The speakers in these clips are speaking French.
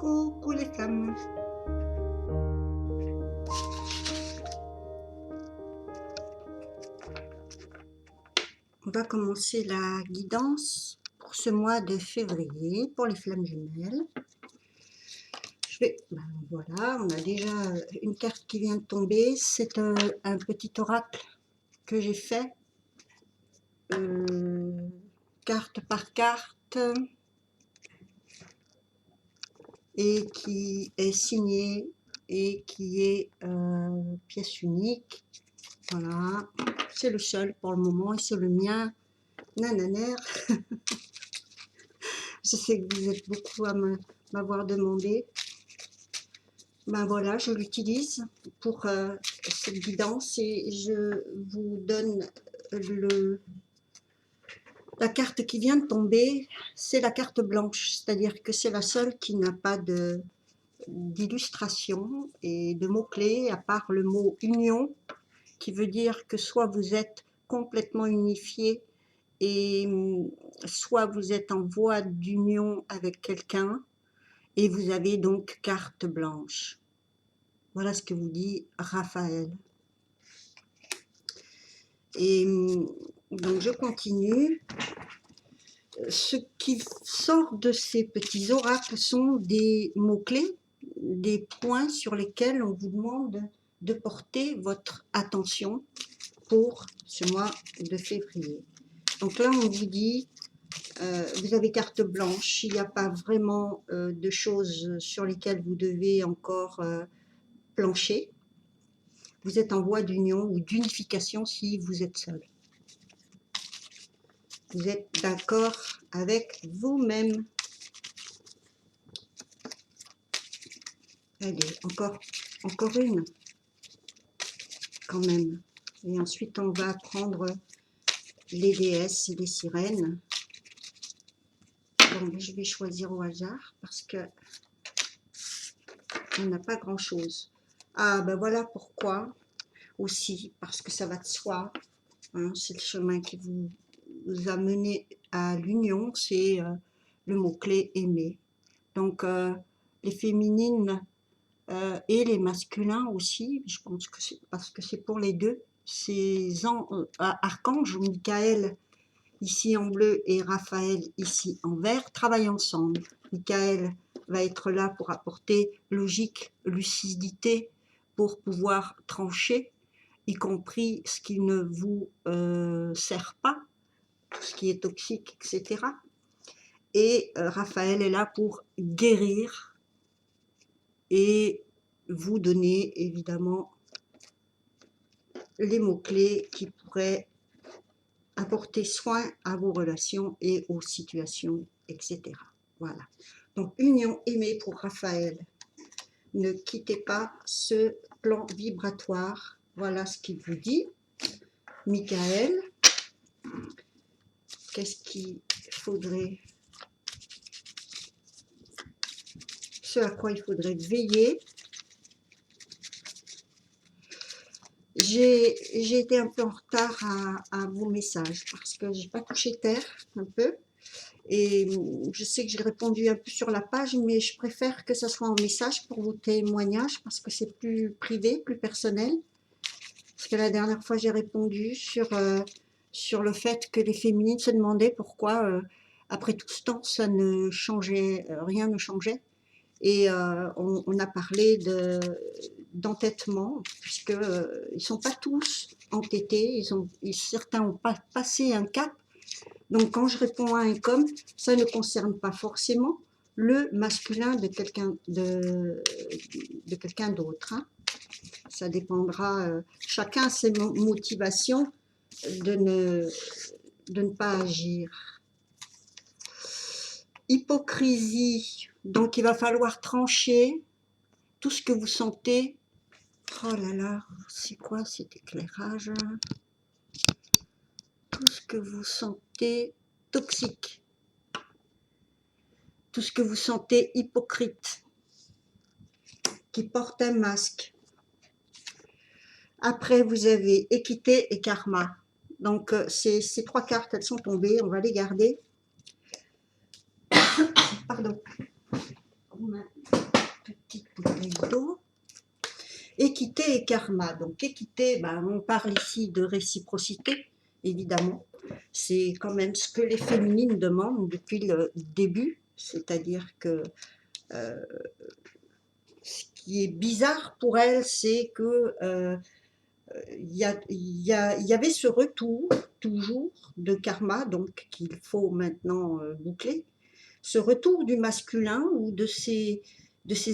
Coucou les femmes. On va commencer la guidance pour ce mois de février pour les flammes jumelles. Voilà, on a déjà une carte qui vient de tomber. C'est un petit oracle que j'ai fait, carte par carte, et qui est signé et qui est pièce unique. Voilà, c'est le seul pour le moment et c'est le mien. Nananer. Je sais que vous êtes beaucoup à m'avoir demandé. Ben voilà, je l'utilise pour cette guidance et je vous donne la carte qui vient de tomber. C'est la carte blanche, c'est-à-dire que c'est la seule qui n'a pas d'illustration et de mots-clés, à part le mot union, qui veut dire que soit vous êtes complètement unifié et soit vous êtes en voie d'union avec quelqu'un et vous avez donc carte blanche. Voilà ce que vous dit Raphaël. Et donc je continue. Ce qui sort de ces petits oracles sont des mots-clés, des points sur lesquels on vous demande de porter votre attention pour ce mois de février. Donc là, on vous dit, vous avez carte blanche, il n'y a pas vraiment de choses sur lesquelles vous devez encore plancher. Vous êtes en voie d'union ou d'unification si vous êtes seul. Vous êtes d'accord avec vous-même. Allez, encore une, quand même. Et ensuite, on va prendre les déesses et les sirènes. Bon, je vais choisir au hasard parce que on n'a pas grand-chose. Ah, ben voilà pourquoi aussi, parce que ça va de soi. Hein, c'est le chemin qui vous a mené à l'union, c'est le mot-clé aimer. Donc, les féminines et les masculins aussi, je pense que c'est parce que c'est pour les deux. Ces archanges, Michael ici en bleu et Raphaël ici en vert, travaillent ensemble. Michael va être là pour apporter logique, lucidité, pour pouvoir trancher, y compris ce qui ne vous sert pas, tout ce qui est toxique, etc. Et Raphaël est là pour guérir et vous donner évidemment les mots-clés qui pourraient apporter soin à vos relations et aux situations, etc. Voilà. Donc, union aimée pour Raphaël. Ne quittez pas ce plan vibratoire. Voilà ce qu'il vous dit. Michael, qu'est-ce qu'il faudrait, ce à quoi il faudrait veiller. J'ai été un peu en retard à vos messages parce que j'ai pas touché terre un peu. Et je sais que j'ai répondu un peu sur la page, mais je préfère que ça soit en message pour vos témoignages parce que c'est plus privé, plus personnel. Parce que la dernière fois, j'ai répondu sur le fait que les féminines se demandaient pourquoi, après tout ce temps, ça ne changeait, rien ne changeait. Et on a parlé d'entêtement, puisque ils sont pas tous entêtés, certains ont pas passé un cap. Donc quand je réponds à un com, ça ne concerne pas forcément le masculin de quelqu'un d'autre. Hein. Ça dépendra, chacun a ses motivations de ne pas agir. Hypocrisie, donc il va falloir trancher tout ce que vous sentez. Oh là là, c'est quoi cet éclairage? Tout ce que vous sentez toxique, tout ce que vous sentez hypocrite, qui porte un masque. Après, vous avez équité et karma. Donc, ces trois cartes, elles sont tombées, on va les garder. Pardon. équité et karma. Donc équité, ben, on parle ici de réciprocité, évidemment. C'est quand même ce que les féminines demandent depuis le début, c'est-à-dire que ce qui est bizarre pour elles, c'est que il y avait ce retour toujours de karma, donc qu'il faut maintenant boucler, ce retour du masculin ou de ces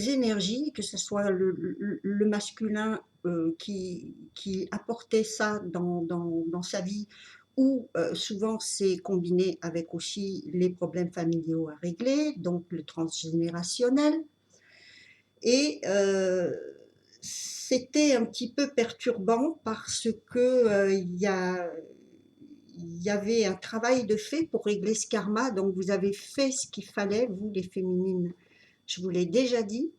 énergies, que ce soit le masculin qui apportait ça dans sa vie, ou souvent c'est combiné avec aussi les problèmes familiaux à régler, donc le transgénérationnel. Et c'était un petit peu perturbant parce que il y avait un travail de fait pour régler ce karma, donc vous avez fait ce qu'il fallait, vous les féminines. Je vous l'ai déjà dit.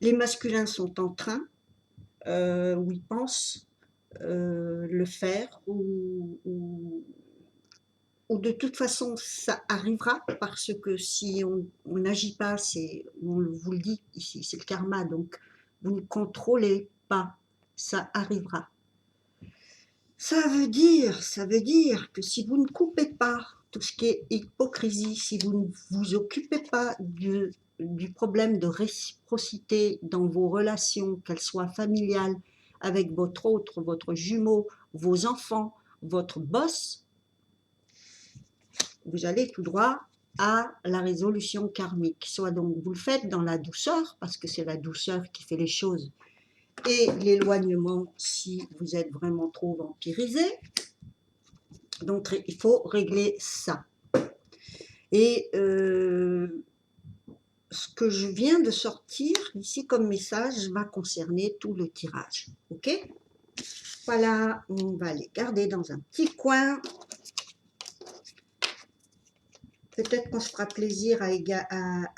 Les masculins sont en train, ou ils pensent le faire, ou de toute façon ça arrivera, parce que si on n'agit pas, on vous le dit ici, c'est le karma, donc vous ne contrôlez pas, ça arrivera. Ça veut dire que si vous ne coupez pas tout ce qui est hypocrisie, si vous ne vous occupez pas du problème de réciprocité dans vos relations, qu'elles soient familiales, avec votre autre, votre jumeau, vos enfants, votre boss, vous allez tout droit à la résolution karmique. Soit donc vous le faites dans la douceur, parce que c'est la douceur qui fait les choses, et l'éloignement si vous êtes vraiment trop vampirisé. Donc il faut régler ça. Et ce que je viens de sortir ici comme message va concerner tout le tirage. Ok? Voilà, on va les garder dans un petit coin. Peut-être qu'on se fera plaisir à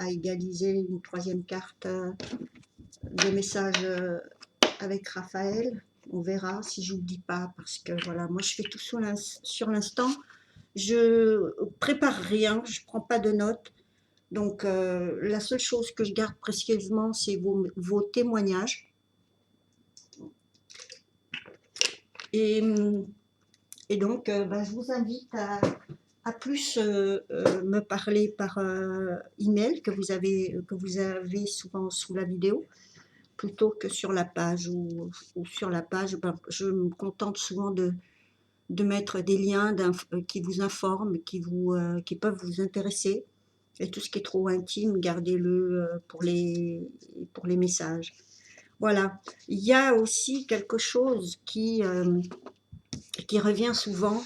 égaliser une troisième carte de message avec Raphaël. On verra si j'oublie pas, parce que voilà, moi je fais tout sur l'instant. Je prépare rien, je prends pas de notes. Donc la seule chose que je garde précieusement, c'est vos témoignages. Et donc, je vous invite à plus me parler par email que vous avez souvent sous la vidéo, plutôt que sur la page, ou sur la page, je me contente souvent de mettre des liens qui vous informent, qui peuvent vous intéresser. Et tout ce qui est trop intime, gardez-le pour les messages. Voilà. Il y a aussi quelque chose qui revient souvent,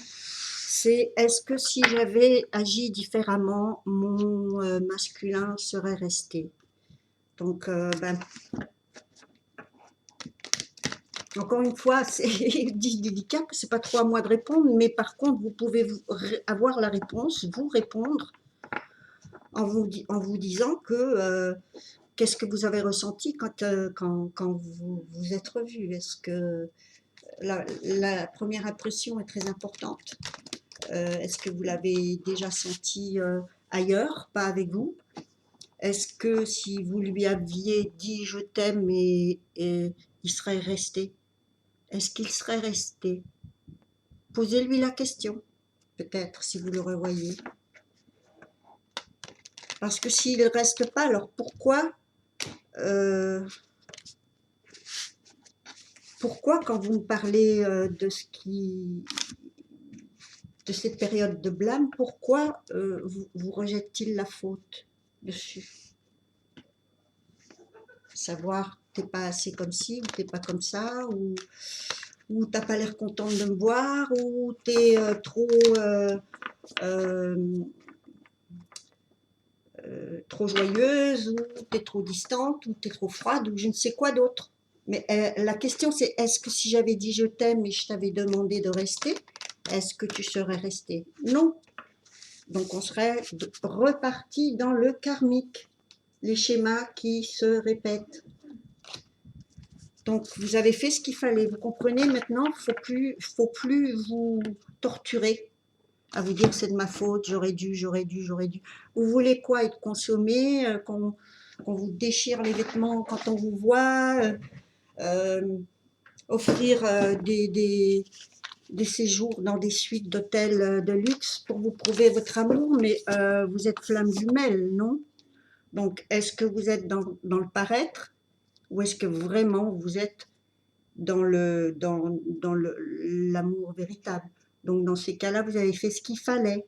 c'est: est-ce que si j'avais agi différemment, mon masculin serait resté? Donc, encore une fois, c'est délicat, c'est pas trop à moi de répondre, mais par contre, vous pouvez avoir la réponse, vous répondre en vous disant que qu'est-ce que vous avez ressenti quand vous vous êtes revus. Est-ce que la première impression est très importante? Est-ce que vous l'avez déjà senti ailleurs, pas avec vous? Est-ce que si vous lui aviez dit je t'aime et il serait resté? Est-ce qu'il serait resté? Posez-lui la question, peut-être, si vous le revoyez. Parce que s'il ne reste pas, alors pourquoi quand vous me parlez de cette période de blâme, pourquoi vous rejette-t-il la faute dessus? Savoir, t'es pas assez comme ci, ou t'es pas comme ça, ou t'as pas l'air contente de me voir, ou t'es trop joyeuse, ou t'es trop distante, ou t'es trop froide, ou je ne sais quoi d'autre. Mais la question c'est: est-ce que si j'avais dit je t'aime et je t'avais demandé de rester, est-ce que tu serais resté? Non. Donc on serait reparti dans le karmique, les schémas qui se répètent. Donc vous avez fait ce qu'il fallait, vous comprenez maintenant, faut plus vous torturer à vous dire c'est de ma faute, j'aurais dû. Vous voulez quoi? Être consommé, qu'on vous déchire les vêtements quand on vous voit, offrir des séjours dans des suites d'hôtels de luxe pour vous prouver votre amour, mais vous êtes flamme jumelle, non? Donc, est-ce que vous êtes dans le paraître ou est-ce que vraiment vous êtes dans l'amour véritable? Donc, dans ces cas-là, vous avez fait ce qu'il fallait,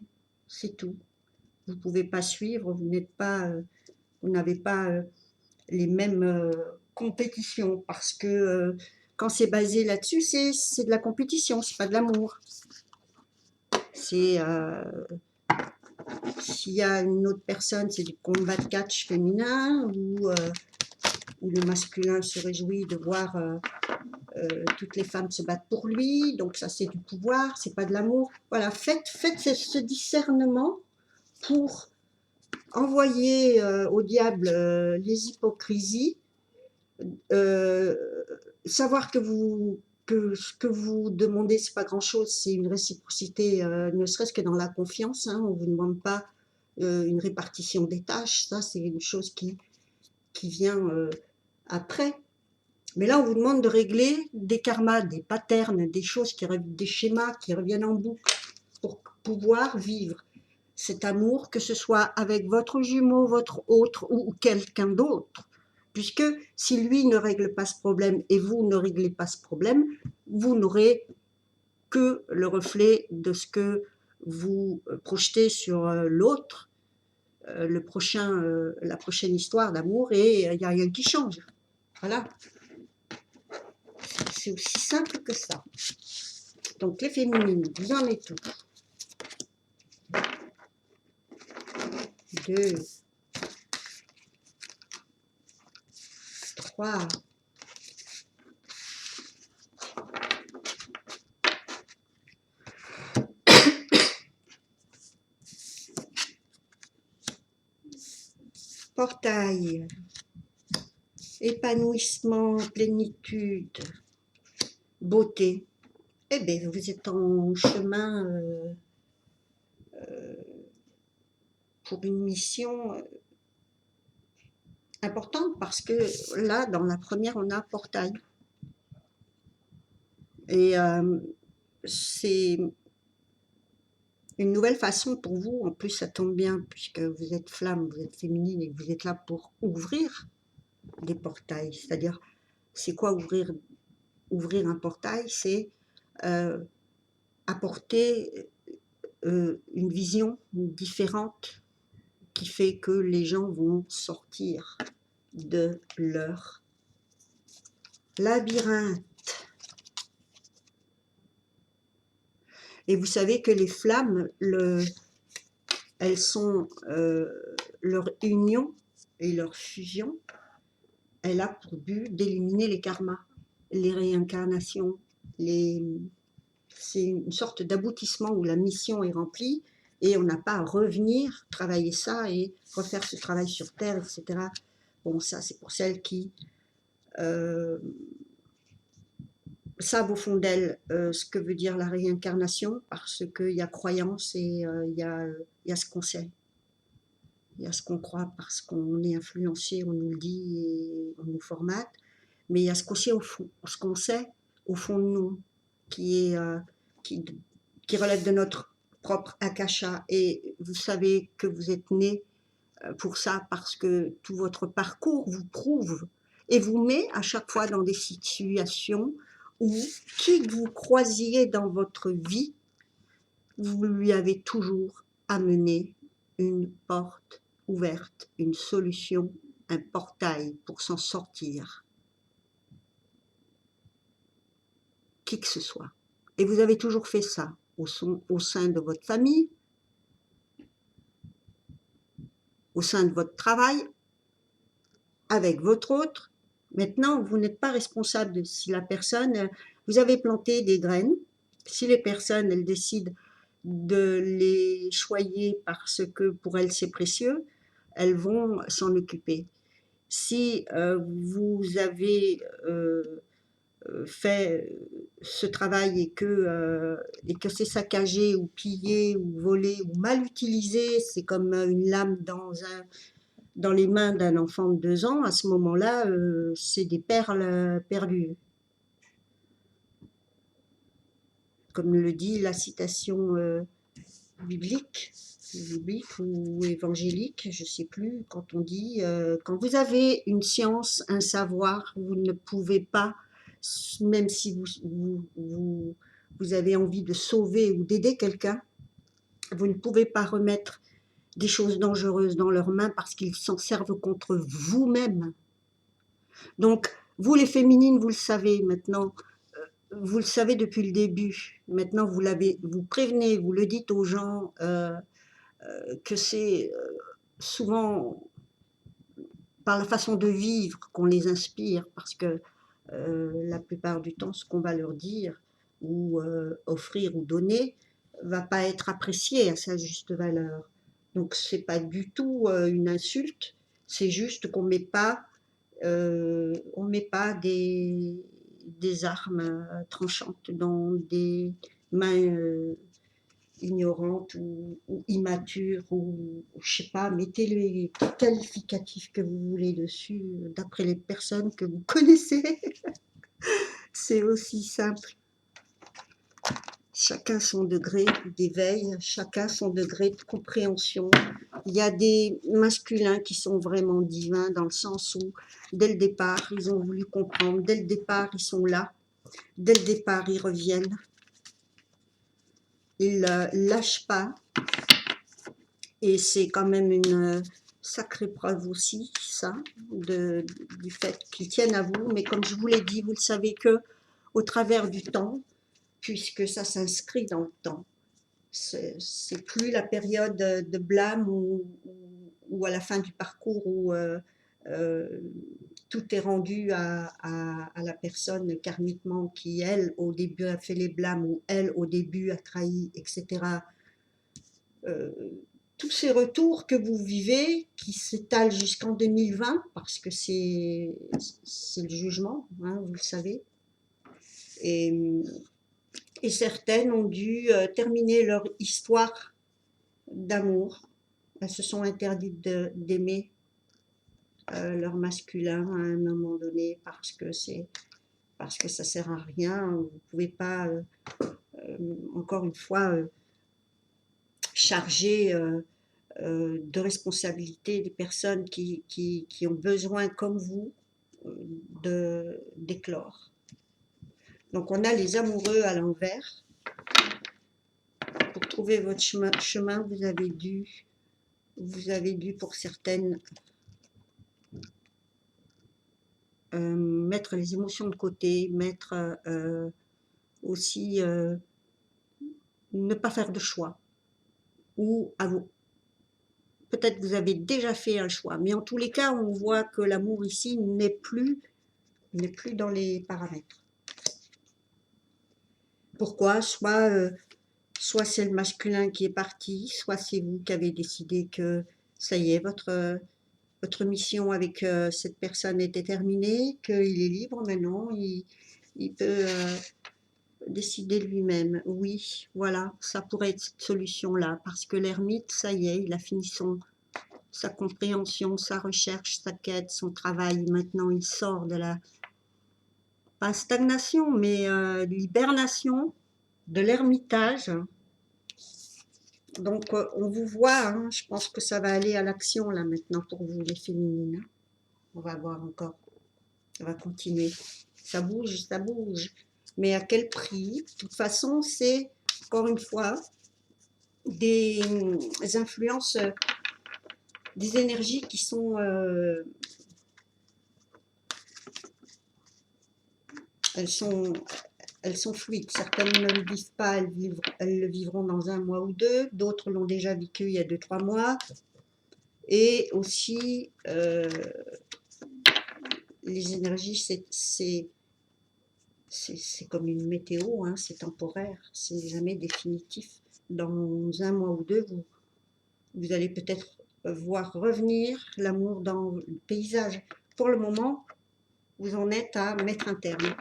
c'est tout. Vous ne pouvez pas suivre, vous n'avez pas les mêmes compétitions parce que quand c'est basé là-dessus, c'est de la compétition, c'est pas de l'amour. C'est s'il y a une autre personne, c'est du combat de catch féminin où le masculin se réjouit de voir toutes les femmes se battre pour lui, donc ça c'est du pouvoir, c'est pas de l'amour. Voilà, faites ce discernement pour envoyer au diable les hypocrisies, euh, savoir que ce que vous demandez, c'est pas grand-chose, c'est une réciprocité, ne serait-ce que dans la confiance, hein, on vous demande pas une répartition des tâches, ça c'est une chose qui vient après. Mais là, on vous demande de régler des karmas, des patterns, des choses, des schémas qui reviennent en boucle pour pouvoir vivre cet amour, que ce soit avec votre jumeau, votre autre ou quelqu'un d'autre. Puisque si lui ne règle pas ce problème et vous ne réglez pas ce problème, vous n'aurez que le reflet de ce que vous projetez sur l'autre, la prochaine histoire d'amour, et il n'y a rien qui change. Voilà. C'est aussi simple que ça. Donc les féminines, vous en êtes où? 2, 3, portail, épanouissement, plénitude, beauté. Eh bien, vous êtes en chemin pour une mission importante parce que là, dans la première, on a portail. Et c'est une nouvelle façon pour vous. En plus, ça tombe bien puisque vous êtes flamme, vous êtes féminine et que vous êtes là pour ouvrir des portails. C'est-à-dire, c'est quoi ouvrir un portail? C'est apporter une vision différente qui fait que les gens vont sortir de leur labyrinthe. Et vous savez que les flammes, elles sont leur union et leur fusion, elle a pour but d'éliminer les karmas, les réincarnations, c'est une sorte d'aboutissement où la mission est remplie et on n'a pas à revenir travailler ça et refaire ce travail sur Terre, etc. Bon, ça c'est pour celles qui savent au fond d'elles ce que veut dire la réincarnation, parce qu'il y a croyance et il y a ce qu'on sait. Il y a ce qu'on croit parce qu'on est influencé, on nous le dit et on nous formate, mais il y a ce qu'on sait au fond de nous, qui relève de notre propre akasha. Et vous savez que vous êtes né pour ça parce que tout votre parcours vous prouve et vous met à chaque fois dans des situations où, qui que vous croisiez dans votre vie, vous lui avez toujours amené une porte ouverte, une solution, un portail pour s'en sortir. Qui que ce soit. Et vous avez toujours fait ça au sein de votre famille, au sein de votre travail, avec votre autre. Maintenant, vous n'êtes pas responsable de si la personne, vous avez planté des graines, si les personnes, elles décident de les choyer parce que pour elles c'est précieux, elles vont s'en occuper. Si vous avez fait ce travail et que c'est saccagé ou pillé ou volé ou mal utilisé, c'est comme une lame dans les mains d'un enfant de 2 ans, à ce moment-là, c'est des perles perdues. Comme le dit la citation biblique, biblique ou évangélique, je ne sais plus, quand on dit quand vous avez une science, un savoir, vous ne pouvez pas, même si vous avez envie de sauver ou d'aider quelqu'un, vous ne pouvez pas remettre des choses dangereuses dans leurs mains parce qu'ils s'en servent contre vous-même. Donc, vous les féminines, vous le savez maintenant, vous le savez depuis le début. Maintenant, vous prévenez, vous le dites aux gens que c'est souvent par la façon de vivre qu'on les inspire, parce que la plupart du temps, ce qu'on va leur dire ou offrir ou donner va pas être apprécié à sa juste valeur. Donc, c'est pas du tout une insulte, c'est juste qu'on met pas des armes tranchantes dans des mains ignorantes ou immatures ou je sais pas, mettez les qualificatifs que vous voulez dessus d'après les personnes que vous connaissez. C'est aussi simple. Chacun son degré d'éveil, chacun son degré de compréhension. Il y a des masculins qui sont vraiment divins dans le sens où, dès le départ, ils ont voulu comprendre, dès le départ, ils sont là, dès le départ, ils reviennent. Ils ne lâchent pas. Et c'est quand même une sacrée preuve aussi, ça, du fait qu'ils tiennent à vous. Mais comme je vous l'ai dit, vous le savez que au travers du temps, puisque ça s'inscrit dans le temps, c'est plus la période de blâme ou à la fin du parcours où tout est rendu à la personne karmiquement qui, elle, au début a fait les blâmes ou elle, au début a trahi, etc. Tous ces retours que vous vivez, qui s'étalent jusqu'en 2020, parce que c'est le jugement, hein, vous le savez, et certaines ont dû terminer leur histoire d'amour. Elles se sont interdites d'aimer leur masculin à un moment donné parce que ça sert à rien. Vous ne pouvez pas, encore une fois, charger de responsabilité des personnes qui ont besoin, comme vous, d'éclore. Donc on a les amoureux à l'envers. Pour trouver votre chemin, vous avez dû pour certaines mettre les émotions de côté, mettre aussi ne pas faire de choix. Ou peut-être vous avez déjà fait un choix, mais en tous les cas, on voit que l'amour ici n'est plus dans les paramètres. Pourquoi? Soit c'est le masculin qui est parti, soit c'est vous qui avez décidé que ça y est, votre mission avec cette personne était terminée, qu'il est libre maintenant, il peut décider de lui-même. Oui, voilà, ça pourrait être cette solution-là, parce que l'ermite, ça y est, il a fini sa compréhension, sa recherche, sa quête, son travail. Maintenant, il sort de la, pas stagnation, mais l'hibernation, de l'ermitage. Donc, on vous voit, hein, je pense que ça va aller à l'action, là, maintenant, pour vous, les féminines. On va voir encore, ça va continuer. Ça bouge, mais à quel prix? De toute façon, c'est, encore une fois, des influences, des énergies qui sont... elles sont fluides. Certaines ne le vivent pas, elles le vivront dans 1 mois ou 2. D'autres l'ont déjà vécu il y a 2-3 mois. Et aussi, les énergies, c'est comme une météo, hein, c'est temporaire, c'est jamais définitif. Dans 1 mois ou 2, vous allez peut-être voir revenir l'amour dans le paysage. Pour le moment, vous en êtes à mettre un terme.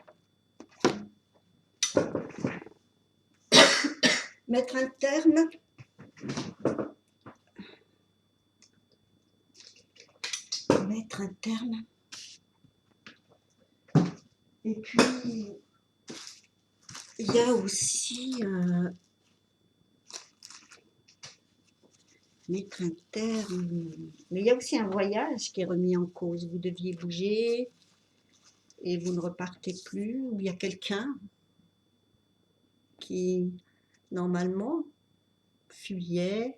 Mettre un terme mettre un terme. Et puis, il y a aussi mettre un terme. Mais il y a aussi un voyage qui est remis en cause. Vous deviez bouger et vous ne repartez plus. Ou il y a quelqu'un qui, normalement, fuyait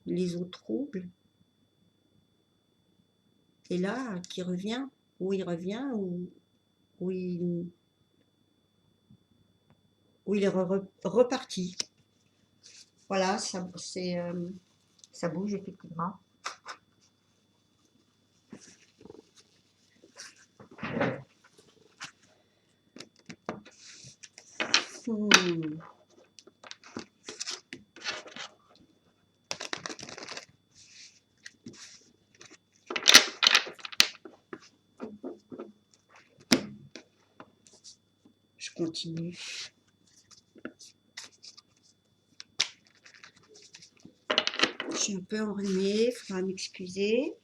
les eaux troubles. Et là, qui revient, ou il revient, ou il est reparti. Voilà, ça bouge effectivement. Je continue. Je suis un peu enrhumée, il faudra m'excuser.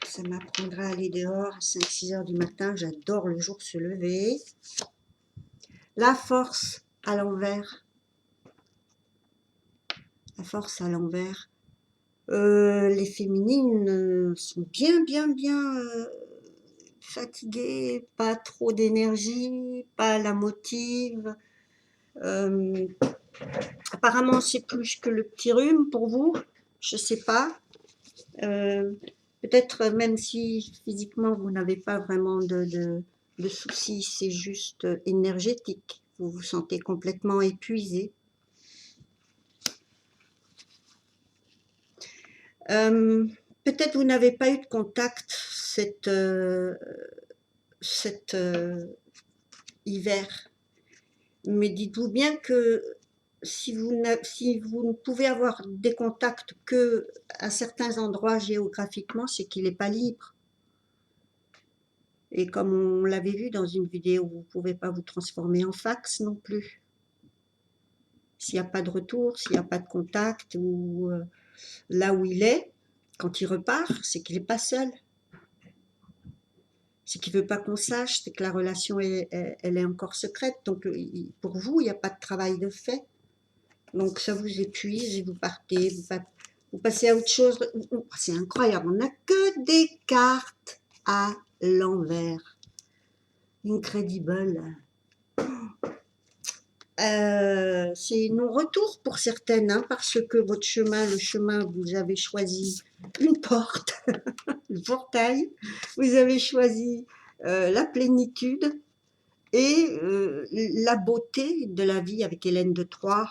Ça m'apprendra à aller dehors à 5-6 heures du matin. J'adore le jour se lever. La force à l'envers. La force à l'envers. Les féminines sont bien fatiguées, pas trop d'énergie, pas la motive. Apparemment, c'est plus que le petit rhume pour vous, je sais pas. Peut-être même si physiquement vous n'avez pas vraiment de soucis, c'est juste énergétique. Vous vous sentez complètement épuisé. Peut-être vous n'avez pas eu de contact cet hiver, mais dites-vous bien que si vous ne pouvez avoir des contacts que à certains endroits géographiquement, c'est qu'il n'est pas libre. Et comme on l'avait vu dans une vidéo, vous ne pouvez pas vous transformer en fax non plus. S'il n'y a pas de retour, s'il n'y a pas de contact, ou là où il est, quand il repart, c'est qu'il n'est pas seul. C'est qu'il ne veut pas qu'on sache, c'est que la relation elle est encore secrète. Donc pour vous, il n'y a pas de travail de fait. Donc ça vous épuise et vous partez, vous passez à autre chose. C'est incroyable, on n'a que des cartes à l'envers. Incredible. C'est non-retour pour certaines, hein, parce que votre chemin, le chemin, vous avez choisi une porte, le portail, vous avez choisi la plénitude et la beauté de la vie avec Hélène de Troyes.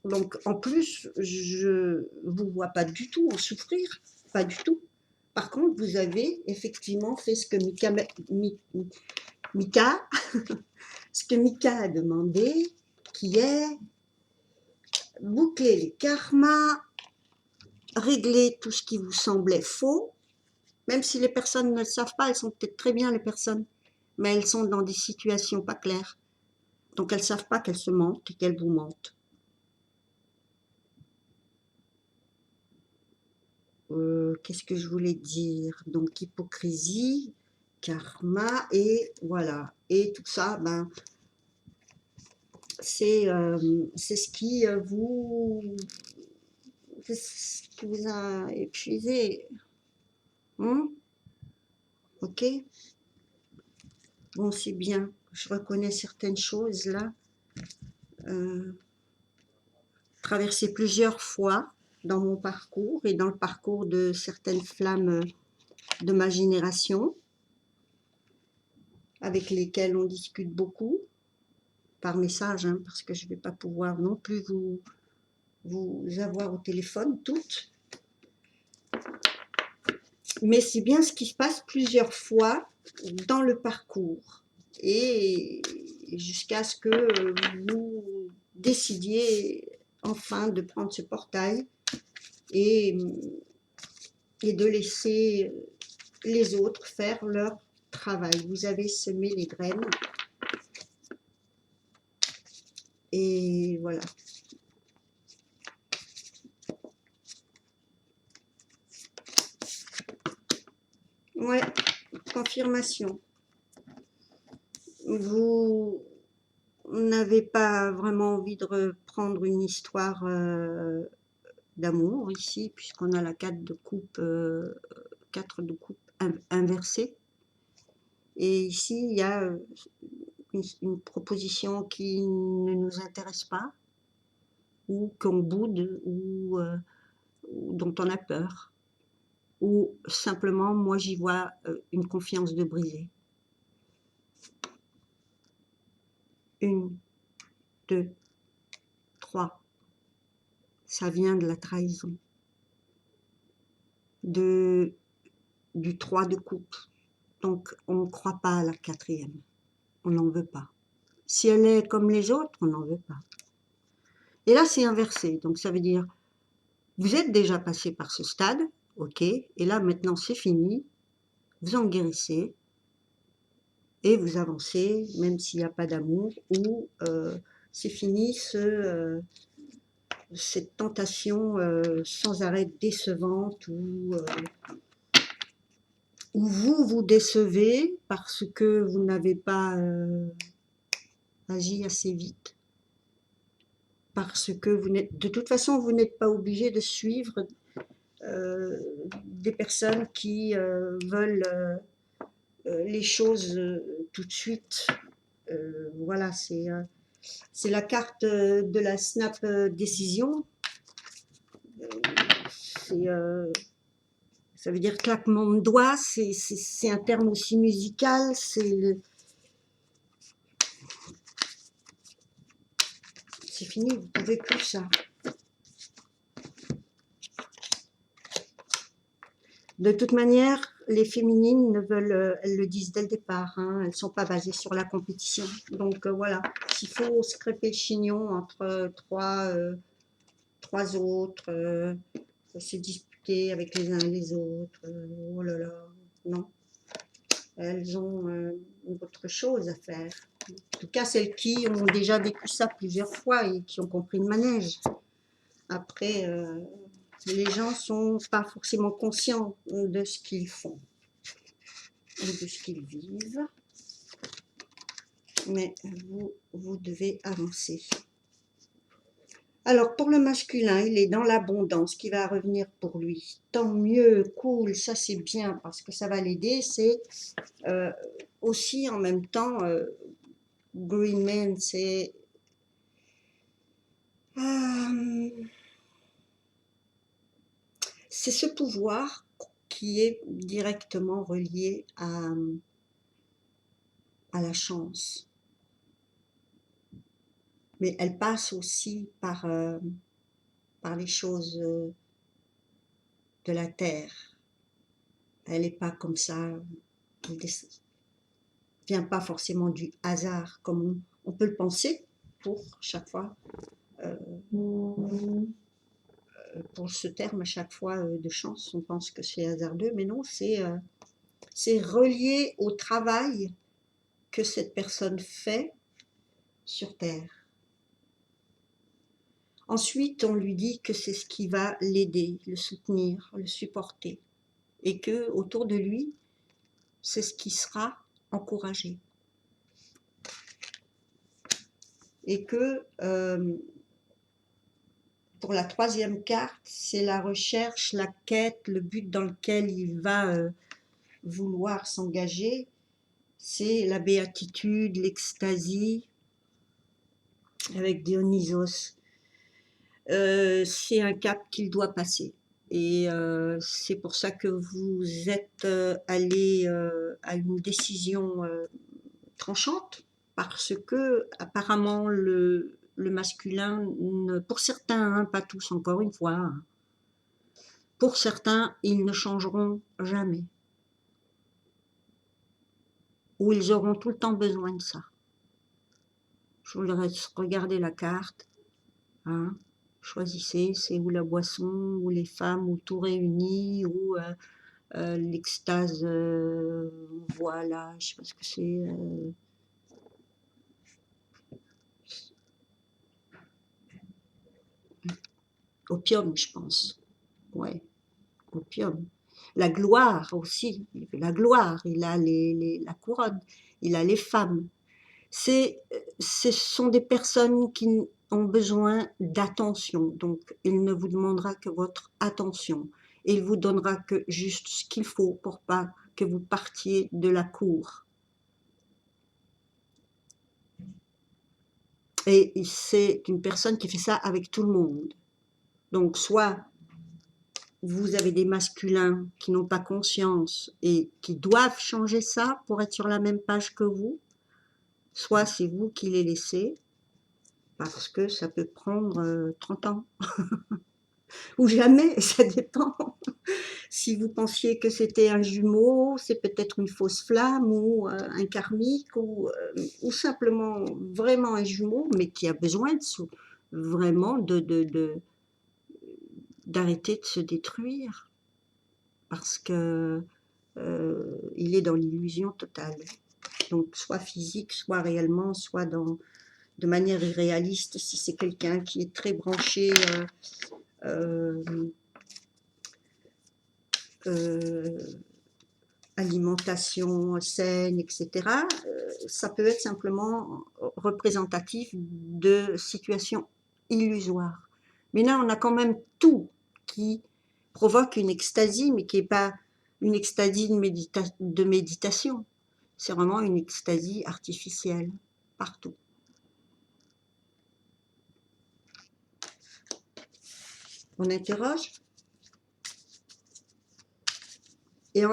Donc en plus, je vous vois pas du tout en souffrir, pas du tout. Par contre, vous avez effectivement fait ce que ce que Mika a demandé, qui est boucler les karmas, régler tout ce qui vous semblait faux, même si les personnes ne le savent pas, elles sont peut-être très bien les personnes, mais elles sont dans des situations pas claires. Donc elles ne savent pas qu'elles se mentent et qu'elles vous mentent. Qu'est-ce que je voulais dire? Donc hypocrisie, karma, et voilà. Et tout ça, ben, c'est ce qui vous a épuisé. Ok? Bon, c'est bien. Je reconnais certaines choses là. Traversé plusieurs fois dans mon parcours et dans le parcours de certaines flammes de ma génération, avec lesquelles on discute beaucoup, par message, hein, parce que je ne vais pas pouvoir non plus vous avoir au téléphone toutes. Mais c'est bien ce qui se passe plusieurs fois dans le parcours. Et jusqu'à ce que vous décidiez enfin de prendre ce portail et de laisser les autres faire leur travail. Vous avez semé les graines. Et voilà. Ouais, confirmation. Vous n'avez pas vraiment envie de reprendre une histoire d'amour ici, puisqu'on a la 4 de coupe, 4 de coupe inversée. Et ici, il y a une proposition qui ne nous intéresse pas, ou qu'on boude, ou dont on a peur, ou simplement, moi, j'y vois une confiance de brisée. 1, 2, 3. Ça vient de la trahison. Du 3 de coupe. Donc, on ne croit pas à la 4e. On n'en veut pas. Si elle est comme les autres, on n'en veut pas. Et là, c'est inversé. Donc, ça veut dire, vous êtes déjà passé par ce stade, ok, et là, maintenant, c'est fini. Vous en guérissez et vous avancez, même s'il n'y a pas d'amour, ou c'est fini cette tentation sans arrêt décevante, où vous vous décevez parce que vous n'avez pas agi assez vite. Parce que de toute façon, vous n'êtes pas obligé de suivre des personnes qui veulent les choses tout de suite. Voilà, c'est la carte de la snap décision. Ça veut dire claquement de doigts, c'est un terme aussi musical, c'est fini, vous ne pouvez plus ça. De toute manière, les féminines elles le disent dès le départ, hein, elles ne sont pas basées sur la compétition. Donc voilà, s'il faut se crêper le chignon entre trois autres, se disputer avec les uns et les autres, oh là là, non. Elles ont autre chose à faire. En tout cas, celles qui ont déjà vécu ça plusieurs fois et qui ont compris le manège. Après, les gens ne sont pas forcément conscients de ce qu'ils font ou de ce qu'ils vivent. Mais vous devez avancer. Alors, pour le masculin, il est dans l'abondance qui va revenir pour lui. Tant mieux, cool, ça c'est bien parce que ça va l'aider. C'est aussi en même temps, Green Man, c'est ce pouvoir qui est directement relié à la chance. Mais elle passe aussi par les choses de la terre. Elle n'est pas comme ça, elle ne vient pas forcément du hasard, comme on peut le penser pour chaque fois. Pour ce terme, à chaque fois de chance, on pense que c'est hasardeux, mais non, c'est relié au travail que cette personne fait sur Terre. Ensuite, on lui dit que c'est ce qui va l'aider, le soutenir, le supporter, et que autour de lui, c'est ce qui sera encouragé. Et que pour la 3e carte, c'est la recherche, la quête, le but dans lequel il va vouloir s'engager, c'est la béatitude, l'extasie, avec Dionysos. C'est un cap qu'il doit passer. Et c'est pour ça que vous êtes allé à une décision tranchante, parce que apparemment le masculin, pour certains, hein, pas tous encore une fois, hein, pour certains, ils ne changeront jamais. Ou ils auront tout le temps besoin de ça. Je vous laisse regarder la carte. Hein. Choisissez, c'est ou la boisson, ou les femmes, ou tout réuni, ou l'extase, voilà, je sais pas ce que c'est. Opium, je pense. Ouais, opium. la gloire aussi, il veut la gloire, il a la couronne, il a les femmes. Ce sont des personnes qui ont besoin d'attention, donc il ne vous demandera que votre attention. Et il vous donnera que juste ce qu'il faut pour pas que vous partiez de la cour. Et c'est une personne qui fait ça avec tout le monde. Donc soit vous avez des masculins qui n'ont pas conscience et qui doivent changer ça pour être sur la même page que vous, soit c'est vous qui les laissez, parce que ça peut prendre 30 ans. Ou jamais, ça dépend. Si vous pensiez que c'était un jumeau, c'est peut-être une fausse flamme ou un karmique ou simplement vraiment un jumeau, mais qui a besoin vraiment d'arrêter de se détruire parce que il est dans l'illusion totale. Donc soit physique, soit réellement, soit de manière irréaliste, si c'est quelqu'un qui est très branché euh, alimentation saine, etc., ça peut être simplement représentatif de situations illusoires. Mais là, on a quand même tout qui provoque une extasie, mais qui n'est pas une extasie de méditation. C'est vraiment une extasie artificielle, partout. On interroge et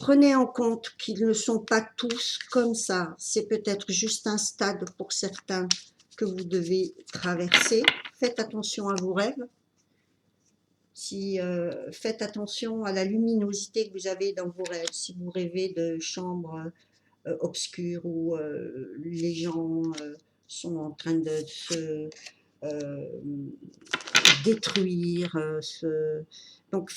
prenez en compte qu'ils ne sont pas tous comme ça. C'est peut-être juste un stade pour certains que vous devez traverser. Faites attention à vos rêves. Faites attention à la luminosité que vous avez dans vos rêves. Si vous rêvez de chambres obscures où les gens sont en train de se détruire. Donc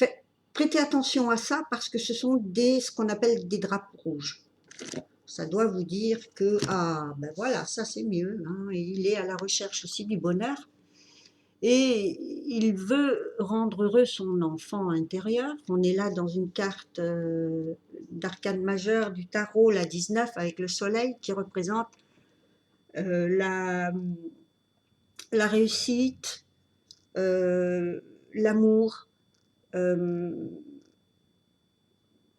prêtez attention à ça parce que ce sont ce qu'on appelle des drapeaux rouges. Ça doit vous dire que, ah, ben voilà, ça c'est mieux. Hein, et il est à la recherche aussi du bonheur. Et il veut rendre heureux son enfant intérieur. On est là dans une carte d'arcane majeure du tarot, la 19, avec le soleil qui représente la réussite, l'amour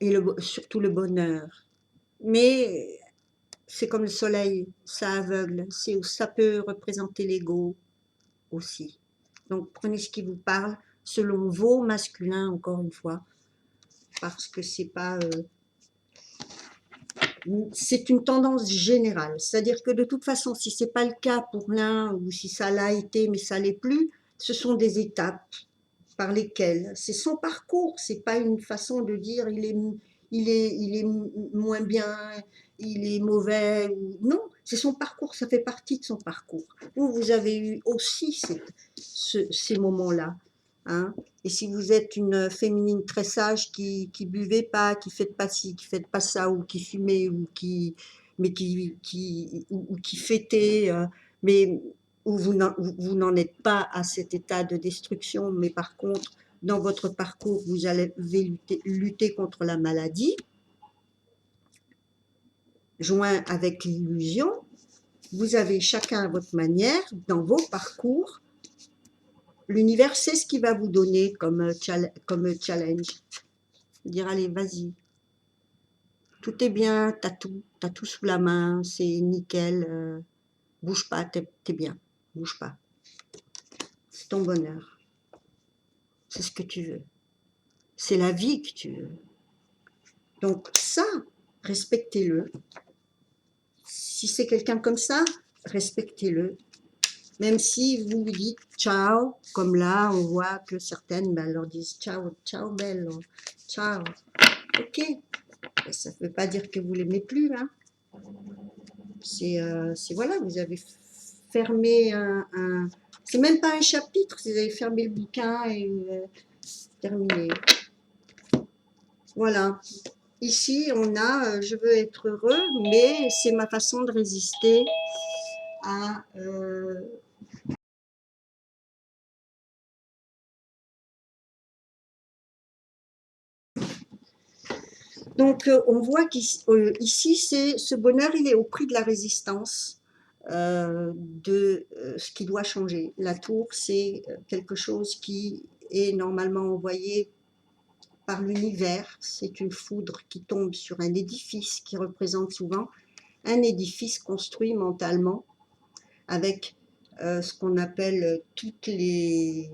et surtout le bonheur. Mais c'est comme le soleil, ça aveugle, ça peut représenter l'ego aussi. Donc prenez ce qui vous parle selon vos masculins, encore une fois, parce que c'est pas... c'est une tendance générale, c'est-à-dire que de toute façon, si c'est pas le cas pour l'un, ou si ça l'a été mais ça l'est plus, ce sont des étapes par lesquelles, c'est son parcours, c'est pas une façon de dire il est moins bien, il est mauvais, non, c'est son parcours, ça fait partie de son parcours. Vous avez eu aussi ces moments-là. Hein. Et si vous êtes une féminine très sage qui buvait pas, qui fait pas ci, qui fait pas ça, ou qui fumait, ou qui fêtait, mais où vous n'en êtes pas à cet état de destruction, mais par contre, dans votre parcours, vous allez lutter contre la maladie, joint avec l'illusion. Vous avez chacun à votre manière, dans vos parcours, l'univers sait ce qu'il va vous donner comme challenge. Dire, allez, vas-y. Tout est bien, t'as tout sous la main, c'est nickel. Bouge pas, t'es bien. Bouge pas. C'est ton bonheur. C'est ce que tu veux. C'est la vie que tu veux. Donc ça, respectez-le. Si c'est quelqu'un comme ça, respectez-le. Même si vous lui dites ciao, comme là, on voit que certaines leur disent ciao, ciao bello, ciao. Ok, ça ne veut pas dire que vous l'aimez plus. Hein. C'est voilà, vous avez fermé c'est même pas un chapitre, vous avez fermé le bouquin et terminé. Voilà. Ici, on a je veux être heureux, mais c'est ma façon de résister à Donc, on voit qu'ici, ce bonheur, il est au prix de la résistance de ce qui doit changer. La tour, c'est quelque chose qui est normalement envoyé par l'univers. C'est une foudre qui tombe sur un édifice qui représente souvent un édifice construit mentalement avec ce qu'on appelle toutes les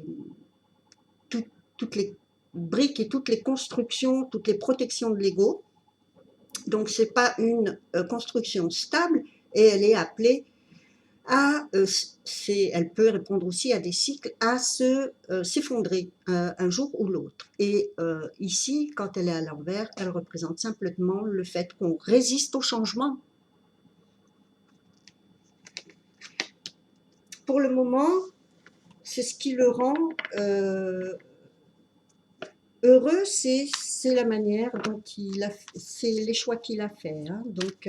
briques et toutes les constructions, toutes les protections de l'ego. Donc, ce n'est pas une construction stable et elle est appelée à, elle peut répondre aussi à des cycles, à s'effondrer un jour ou l'autre. Et ici, quand elle est à l'envers, elle représente simplement le fait qu'on résiste au changement. Pour le moment, c'est ce qui le rend heureux, c'est la manière dont c'est les choix qu'il a fait. Hein. Donc,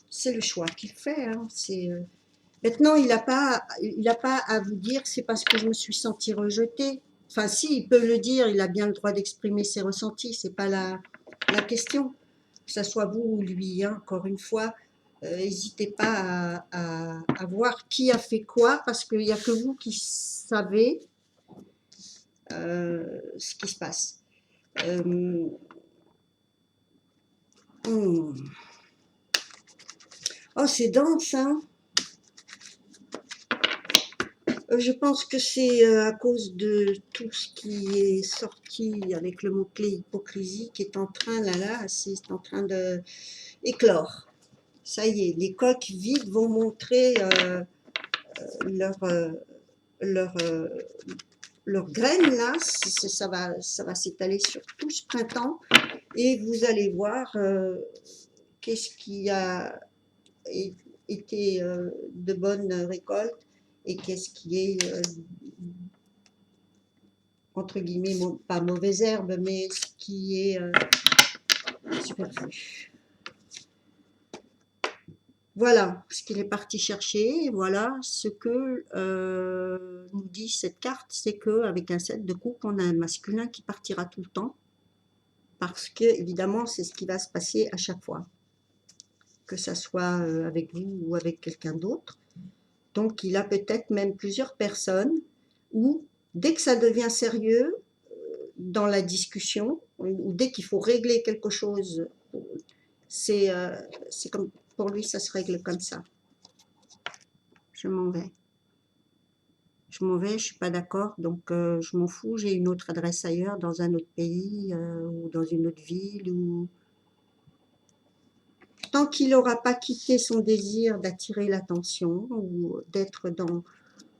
c'est le choix qu'il fait. Hein. Maintenant, il n'a pas à vous dire c'est parce que je me suis sentie rejetée. Enfin, si, il peut le dire, il a bien le droit d'exprimer ses ressentis, c'est pas la question. Que ce soit vous ou lui, hein, encore une fois, n'hésitez pas à voir qui a fait quoi, parce qu'il n'y a que vous qui savez ce qui se passe. Oh, c'est dense, hein. Je pense que c'est à cause de tout ce qui est sorti avec le mot-clé hypocrisie qui est en train, c'est en train de éclore. Ça y est, les coques vides vont montrer leur, leur, leurs graines là, ça va s'étaler sur tout ce printemps et vous allez voir qu'est-ce qui a été de bonnes récoltes et qu'est-ce qui est entre guillemets pas mauvaise herbe mais ce qui est superflu. Voilà ce qu'il est parti chercher, et voilà ce que nous dit cette carte, c'est qu'avec un 7 de coupe, on a un masculin qui partira tout le temps, parce que évidemment c'est ce qui va se passer à chaque fois, que ça soit avec vous ou avec quelqu'un d'autre. Donc il a peut-être même plusieurs personnes, ou dès que ça devient sérieux dans la discussion, ou dès qu'il faut régler quelque chose, c'est comme pour lui ça se règle comme ça. Je m'en vais. Je m'en vais, je suis pas d'accord, donc je m'en fous, j'ai une autre adresse ailleurs, dans un autre pays, ou dans une autre ville, ou... Tant qu'il n'aura pas quitté son désir d'attirer l'attention, ou d'être dans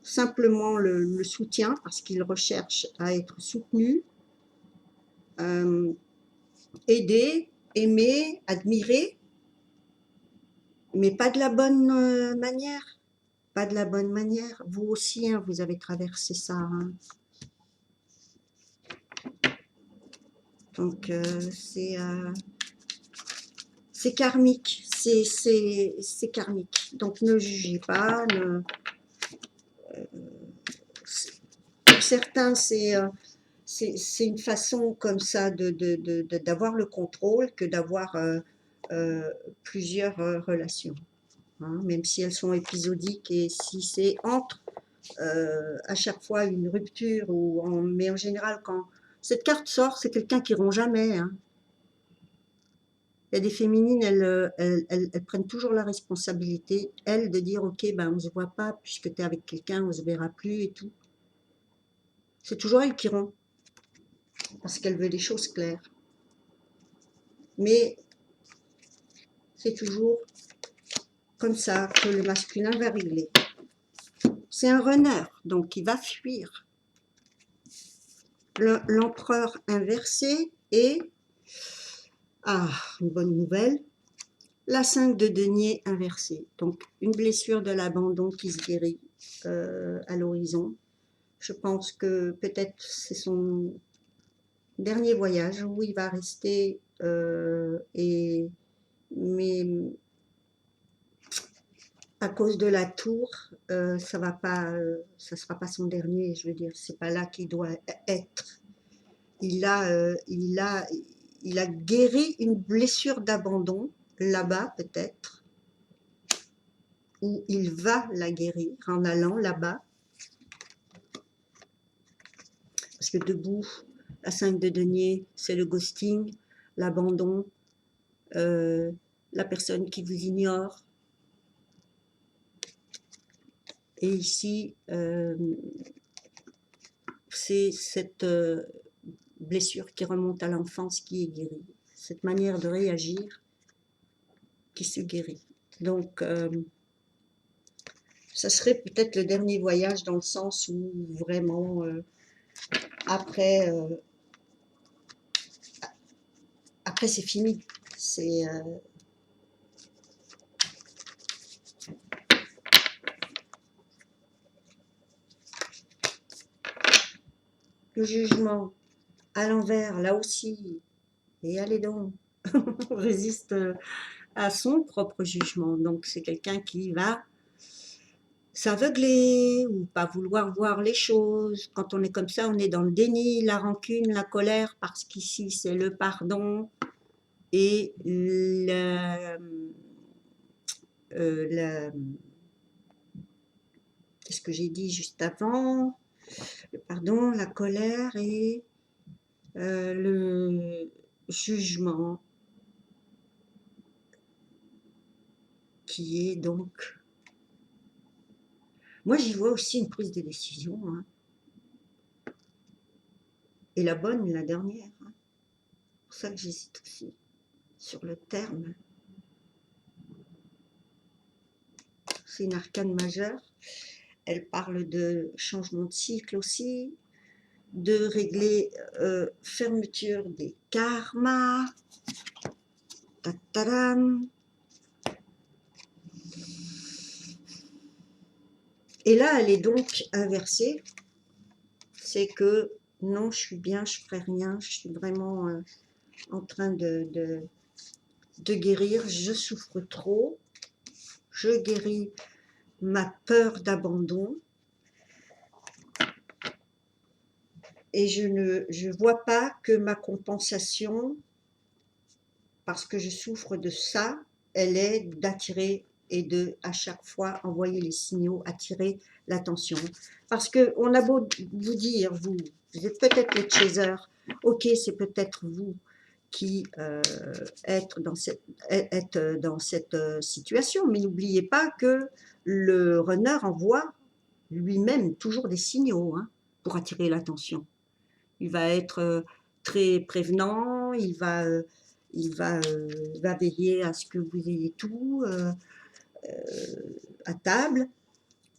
simplement le soutien, parce qu'il recherche à être soutenu, aidé, aimé, admiré, mais pas de la bonne manière. Pas de la bonne manière. Vous aussi, hein, vous avez traversé ça. Hein. Donc, c'est karmique. C'est karmique. Donc, ne jugez pas. Pour certains, c'est une façon comme ça d'avoir le contrôle que d'avoir plusieurs relations. Hein, même si elles sont épisodiques et si c'est entre à chaque fois une rupture, mais en général quand cette carte sort, c'est quelqu'un qui rompt jamais. Hein. Il y a des féminines, elles prennent toujours la responsabilité, elles, de dire ok, ben on ne se voit pas puisque tu es avec quelqu'un, on ne se verra plus et tout. C'est toujours elle qui rompt parce qu'elle veut des choses claires. Mais c'est toujours comme ça que le masculin va régler. C'est un runner, donc il va fuir. L'empereur inversé et, une bonne nouvelle, la 5 de denier inversée. Donc une blessure de l'abandon qui se guérit à l'horizon. Je pense que peut-être c'est son dernier voyage où il va rester mais à cause de la tour, ça va pas, ça sera pas son dernier. Je veux dire, c'est pas là qu'il doit être. Il il a guéri une blessure d'abandon, là-bas peut-être, ou il va la guérir en allant là-bas. Parce que debout, la 5 de denier, c'est le ghosting, l'abandon, la personne qui vous ignore. Et ici, c'est cette blessure qui remonte à l'enfance qui est guérie. Cette manière de réagir qui se guérit. Donc, ça serait peut-être le dernier voyage dans le sens où vraiment, après, après c'est fini. C'est le jugement à l'envers, là aussi. Et allez donc, on résiste à son propre jugement. Donc c'est quelqu'un qui va s'aveugler ou pas vouloir voir les choses. Quand on est comme ça, on est dans le déni, la rancune, la colère, parce qu'ici c'est le pardon et qu'est-ce que j'ai dit juste avant? Le pardon, la colère et le jugement qui est donc... Moi, j'y vois aussi une prise de décision, hein. Et la bonne, la dernière. Hein. C'est pour ça que j'hésite aussi sur le terme. C'est une arcane majeure. Elle parle de changement de cycle aussi, de régler fermeture des karmas. Tataram. Et là, elle est donc inversée. C'est que non, je suis bien, je ferai rien, je suis vraiment en train de guérir, je souffre trop, je guéris ma peur d'abandon et je vois pas que ma compensation, parce que je souffre de ça, elle est d'attirer et de à chaque fois envoyer les signaux, attirer l'attention. Parce que on a beau vous dire, vous êtes peut-être le chaser, ok, c'est peut-être vous qui êtes dans cette situation, mais n'oubliez pas que le runner envoie lui-même toujours des signaux hein, pour attirer l'attention. Il va être très prévenant, il va veiller à ce que vous ayez tout à table.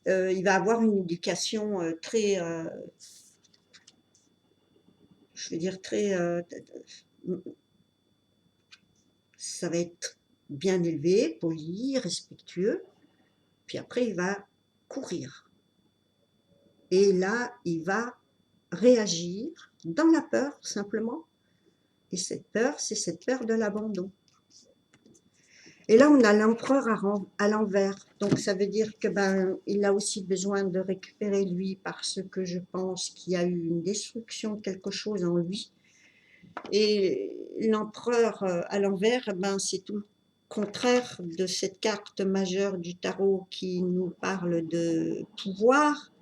Il va avoir une éducation très, je veux dire très, ça va être bien élevé, poli, respectueux. Puis après, il va courir. Et là, il va réagir dans la peur, simplement. Et cette peur, c'est cette peur de l'abandon. Et là, on a l'empereur à l'envers. Donc, ça veut dire que il a aussi besoin de récupérer lui parce que je pense qu'il y a eu une destruction, quelque chose en lui. Et l'empereur à l'envers, c'est tout le contraire de cette carte majeure du tarot qui nous parle de pouvoir,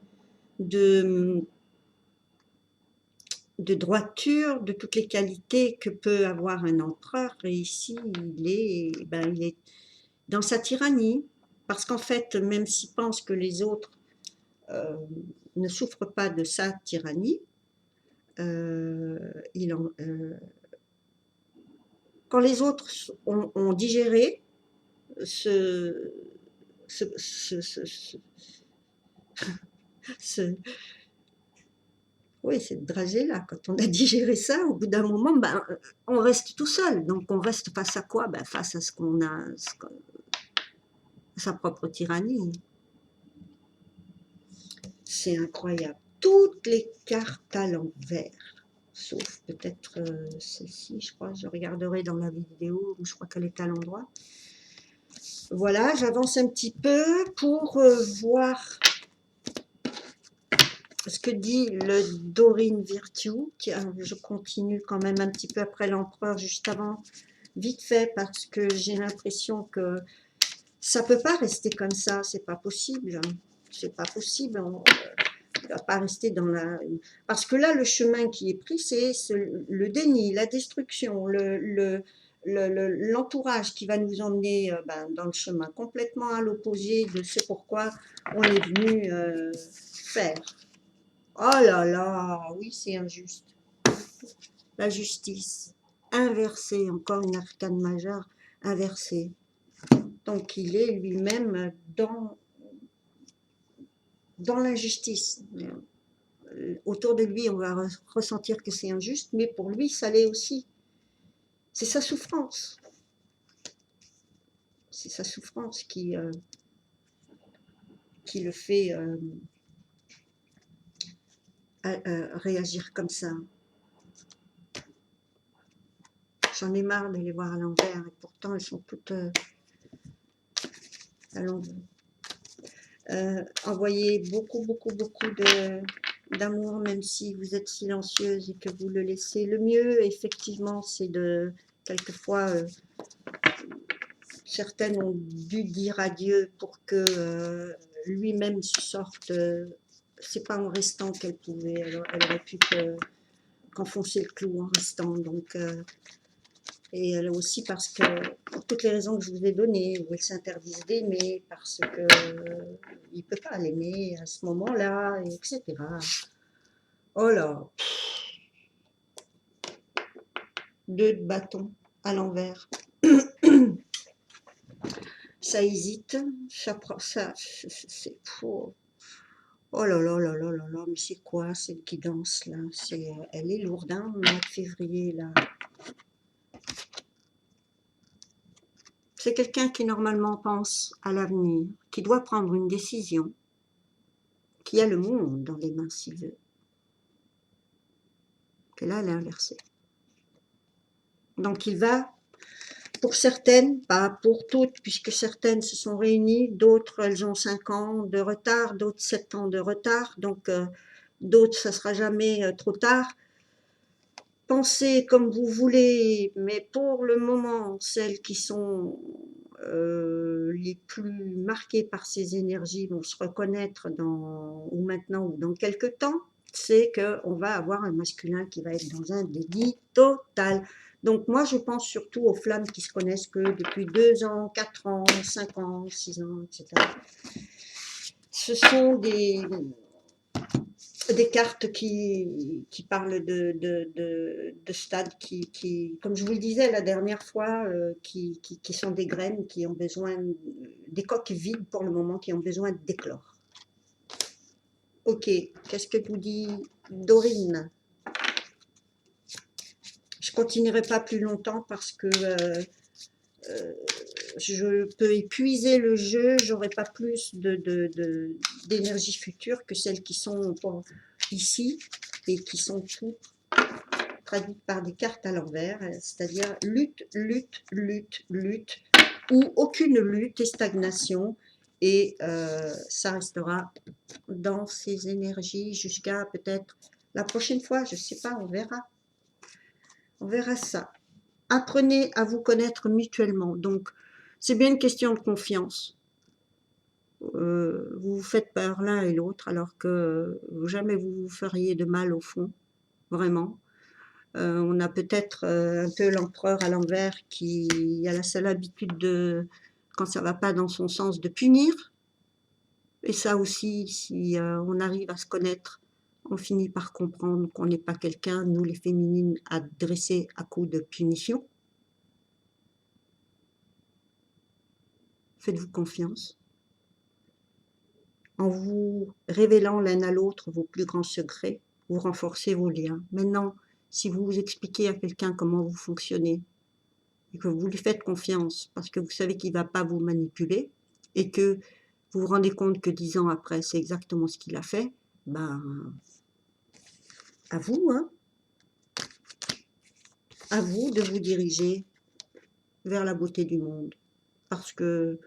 de droiture, de toutes les qualités que peut avoir un empereur. Et ici, il est dans sa tyrannie, parce qu'en fait, même s'il pense que les autres ne souffrent pas de sa tyrannie, quand les autres ont digéré oui, cette dragée-là, quand on a digéré ça, au bout d'un moment, on reste tout seul. Donc, on reste face à quoi? Face à ce qu'on a, sa propre tyrannie. C'est incroyable. Toutes les cartes à l'envers, sauf peut-être celle-ci, je crois. Je regarderai dans la vidéo, je crois qu'elle est à l'endroit. Voilà, j'avance un petit peu pour voir ce que dit le Dorine Virtue. Tiens, je continue quand même un petit peu après l'empereur juste avant, vite fait, parce que j'ai l'impression que ça peut pas rester comme ça, c'est pas possible. C'est pas possible. On ne va pas rester dans la... Parce que là, le chemin qui est pris, c'est le déni, la destruction, l'entourage qui va nous emmener dans le chemin complètement à l'opposé de ce pourquoi on est venu faire. Oh là là, oui, c'est injuste. La justice inversée, encore une arcane majeure inversée. Donc il est lui-même dans l'injustice. Autour de lui, on va ressentir que c'est injuste, mais pour lui, ça l'est aussi. C'est sa souffrance. C'est sa souffrance qui le fait réagir comme ça. J'en ai marre de les voir à l'envers, et pourtant elles sont toutes à l'envers. Envoyez beaucoup d'amour, même si vous êtes silencieuse et que vous le laissez. Le mieux, effectivement, c'est de, quelquefois, certaines ont dû dire adieu pour que lui-même se sorte. C'est pas en restant qu'elle pouvait, elle aurait pu qu'enfoncer le clou en restant. Donc, et elle aussi parce que, pour toutes les raisons que je vous ai données, où elle s'interdise d'aimer, parce que il ne peut pas l'aimer à ce moment-là, etc. Oh là, 2 de bâton à l'envers. Ça hésite, ça c'est faux. Oh là là là là là là, mais c'est quoi cette guidance là? Elle est lourde, hein, au mois de février là. C'est quelqu'un qui normalement pense à l'avenir, qui doit prendre une décision, qui a le monde dans les mains s'il veut. Que là, elle est inversée. Donc il va, pour certaines, pas pour toutes, puisque certaines se sont réunies, d'autres elles ont 5 ans de retard, d'autres 7 ans de retard, donc d'autres ça sera jamais trop tard. Pensez comme vous voulez, mais pour le moment, celles qui sont les plus marquées par ces énergies vont se reconnaître ou maintenant ou dans quelques temps, c'est qu'on va avoir un masculin qui va être dans un déni total. Donc moi, je pense surtout aux flammes qui se connaissent que depuis 2 ans, 4 ans, 5 ans, 6 ans, etc. Ce sont des cartes qui parlent de stades qui, comme je vous le disais la dernière fois, qui sont des graines qui ont besoin, des coques vides pour le moment, qui ont besoin d'éclore. Ok, qu'est-ce que vous dit Dorine? Je continuerai pas plus longtemps parce que je peux épuiser le jeu, j'aurai pas plus d'énergie future que celles qui sont ici et qui sont toutes traduites par des cartes à l'envers, c'est-à-dire lutte, lutte, lutte, lutte, ou aucune lutte et stagnation, et ça restera dans ces énergies jusqu'à peut-être la prochaine fois, je sais pas, on verra ça. Apprenez à vous connaître mutuellement, donc c'est bien une question de confiance. Vous vous faites peur l'un et l'autre alors que jamais vous vous feriez de mal au fond, vraiment. On a peut-être un peu l'empereur à l'envers qui a la seule habitude de, quand ça va pas dans son sens, de punir. Et ça aussi, si on arrive à se connaître, on finit par comprendre qu'on n'est pas quelqu'un, nous les féminines, à dresser à coups de punition. Faites-vous confiance. En vous révélant l'un à l'autre vos plus grands secrets, vous renforcez vos liens. Maintenant, si vous vous expliquez à quelqu'un comment vous fonctionnez et que vous lui faites confiance parce que vous savez qu'il ne va pas vous manipuler et que vous vous rendez compte que 10 ans après, c'est exactement ce qu'il a fait, ben, à vous, hein, à vous de vous diriger vers la beauté du monde. Parce que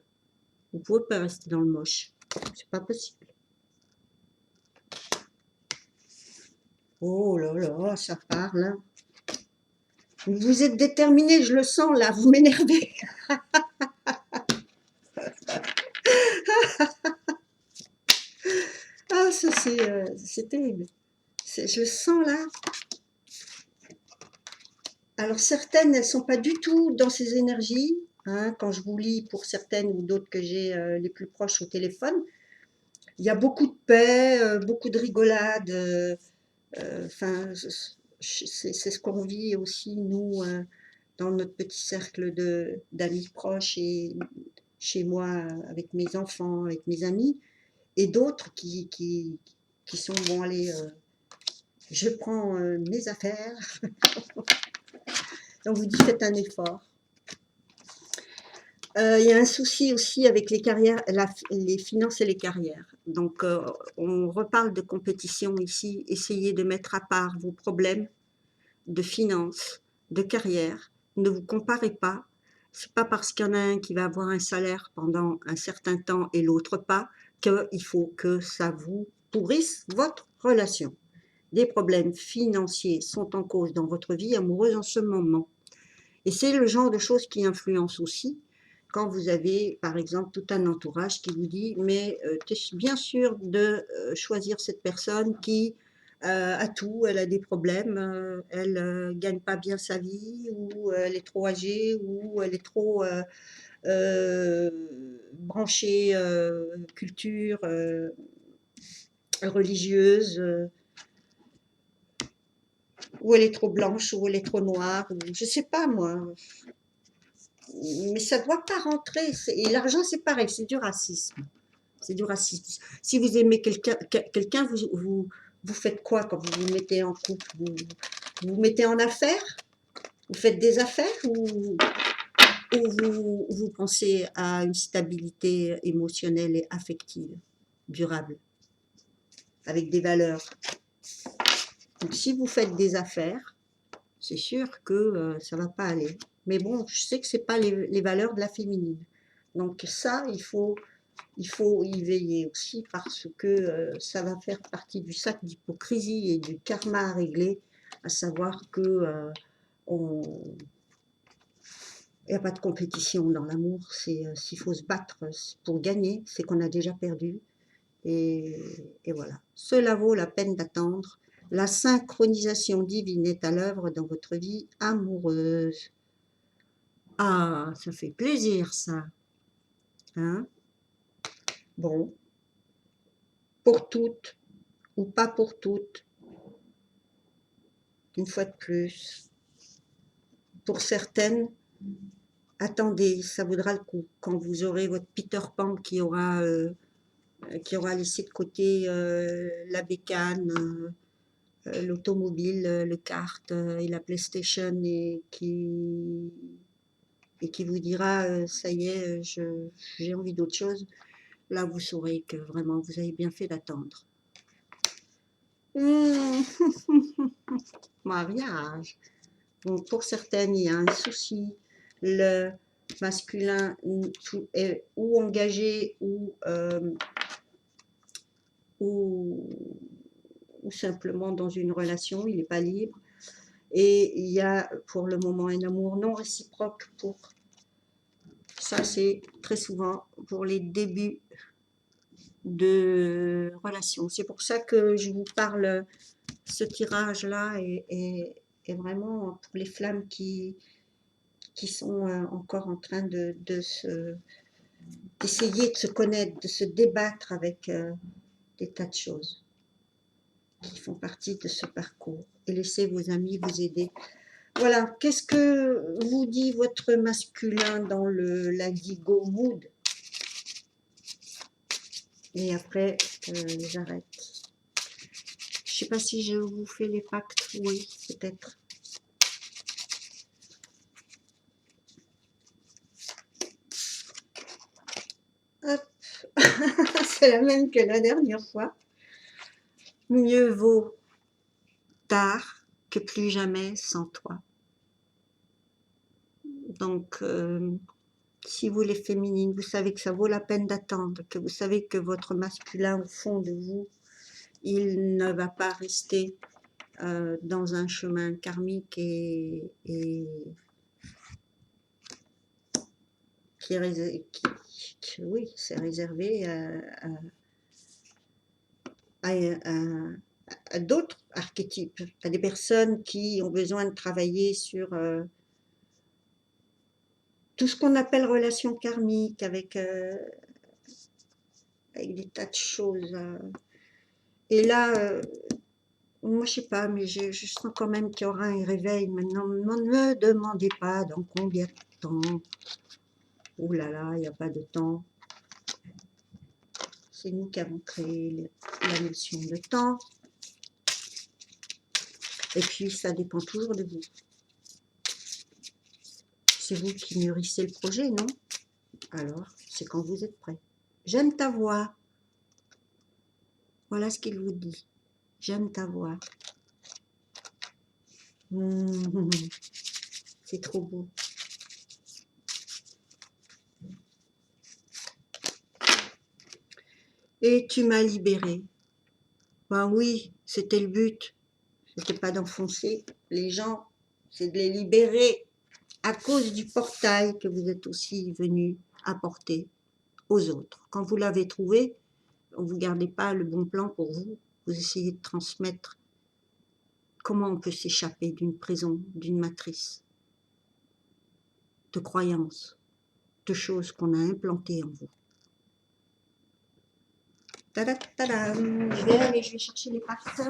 vous ne pouvez pas rester dans le moche. C'est pas possible. Oh là là, ça parle, hein. Vous êtes déterminé, je le sens là, vous m'énervez. Ah, ça c'est terrible. Je le sens là. Alors certaines, elles sont pas du tout dans ces énergies, hein, quand je vous lis pour certaines ou d'autres que j'ai les plus proches au téléphone. Il y a beaucoup de paix, beaucoup de rigolade. Enfin, c'est ce qu'on vit aussi, nous, dans notre petit cercle d'amis proches et chez moi, avec mes enfants, avec mes amis, et d'autres qui sont, bon, allez, je prends mes affaires. Donc, vous dites, faites un effort. Il y a un souci aussi avec les carrières, les finances et les carrières. Donc, on reparle de compétition ici. Essayez de mettre à part vos problèmes de finances, de carrière. Ne vous comparez pas. C'est pas parce qu'il y en a un qui va avoir un salaire pendant un certain temps et l'autre pas qu'il faut que ça vous pourrisse votre relation. Des problèmes financiers sont en cause dans votre vie amoureuse en ce moment. Et c'est le genre de choses qui influencent aussi quand vous avez, par exemple, tout un entourage qui vous dit mais tu es bien sûr de choisir cette personne qui a tout, elle a des problèmes, elle gagne pas bien sa vie, ou elle est trop âgée, ou elle est trop euh, branchée culture religieuse, ou elle est trop blanche, ou elle est trop noire, ou je sais pas moi. Mais ça ne doit pas rentrer. Et l'argent, c'est pareil, c'est du racisme. C'est du racisme. Si vous aimez quelqu'un, vous faites quoi quand vous vous mettez en couple? Vous mettez en affaires? Vous faites des affaires, ou vous pensez à une stabilité émotionnelle et affective durable, avec des valeurs? Donc, si vous faites des affaires, c'est sûr que ça va pas aller. Mais bon, je sais que c'est pas les valeurs de la féminine. Donc ça, il faut y veiller aussi, parce que ça va faire partie du sac d'hypocrisie et du karma à régler, à savoir que il n'y a pas de compétition dans l'amour. C'est s'il faut se battre pour gagner, c'est qu'on a déjà perdu. Et, et voilà. Cela vaut la peine d'attendre. La synchronisation divine est à l'œuvre dans votre vie amoureuse. Ah, ça fait plaisir ça. Hein? Bon, pour toutes ou pas pour toutes, une fois de plus. Pour certaines, attendez, ça vaudra le coup. Quand vous aurez votre Peter Pan qui aura laissé de côté la bécane, l'automobile, le kart et la PlayStation, et qui vous dira ça y est, j'ai envie d'autre chose, là vous saurez que vraiment vous avez bien fait d'attendre. Mariage. Bon, pour certaines, il y a un souci. Le masculin est ou engagé ou, ou simplement dans une relation, il n'est pas libre. Et il y a pour le moment un amour non réciproque. Pour ça, c'est très souvent pour les débuts de relation. C'est pour ça que je vous parle, ce tirage-là est vraiment pour les flammes qui sont encore en train d'essayer de se connaître, de se débattre avec des tas de choses qui font partie de ce parcours. Et laissez vos amis vous aider. Voilà, qu'est-ce que vous dit votre masculin dans l'Indigo Mood? Et après, j'arrête. Je ne sais pas si je vous fais les pactes. Oui, peut-être. Hop, c'est la même que la dernière fois. Mieux vaut tard que plus jamais sans toi. Donc, si vous les féminines, vous savez que ça vaut la peine d'attendre, que vous savez que votre masculin au fond de vous, il ne va pas rester dans un chemin karmique qui est oui, c'est réservé à d'autres archétypes, à des personnes qui ont besoin de travailler sur tout ce qu'on appelle relation karmique avec des tas de choses. Et là, moi je sais pas, mais je sens quand même qu'il y aura un réveil maintenant. Ne me demandez pas dans combien de temps. Ouh là là, il n'y a pas de temps. C'est nous qui avons créé la notion de temps. Et puis, ça dépend toujours de vous. C'est vous qui mûrissez le projet, non? Alors, c'est quand vous êtes prêt. J'aime ta voix. Voilà ce qu'il vous dit. J'aime ta voix. C'est trop beau. Et tu m'as libérée. Ben oui, c'était le but. C'était pas d'enfoncer les gens, c'est de les libérer à cause du portail que vous êtes aussi venu apporter aux autres. Quand vous l'avez trouvé, vous ne gardez pas le bon plan pour vous, vous essayez de transmettre comment on peut s'échapper d'une prison, d'une matrice, de croyances, de choses qu'on a implantées en vous. Tada, tada. Je vais chercher les pattes.